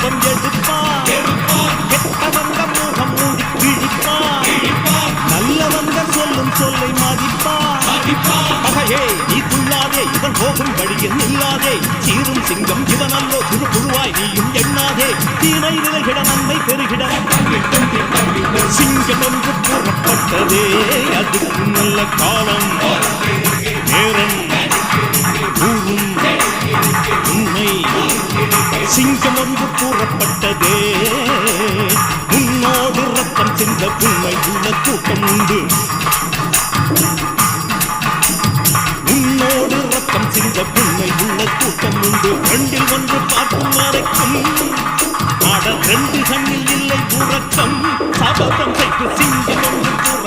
சபதம் எடுப்பார். கெட்டவங்க முகம் மூடி கிழிப்பார். நல்லவங்க சொல்லும் சொல்லை மதிப்பார். பகையே நீ துள்ளாதே, இவன் போகும் வழியில் நில்லாதே. சீரும் சிங்கம் இவனல்லோ, குழு குழுவாய் நீயும் எண்ணாதே. தீமை நிலைகிட நன்மை பெருகிட சிங்கம் என்று கூறப்பட்டதே. அதுக்கு நல்ல காலம் நேரம் கூறும் உண்மை. சிங்கம் ஒன்று கூறப்பட்டதே. உன்னோடு ரத்தம் சிந்த உண்மை உள்ள கூட்டம் உண்டு. உன்னோடு ரத்தம் சிந்த உண்மை உள்ள கூட்டம் உண்டு. ரெண்டில் ஒன்று பார்க்கும் வரைக்கும் ஆட ரெண்டு கண்ணில் இல்லை உறக்கம். சபதம் செய்து சிங்கம் ஒன்று கூற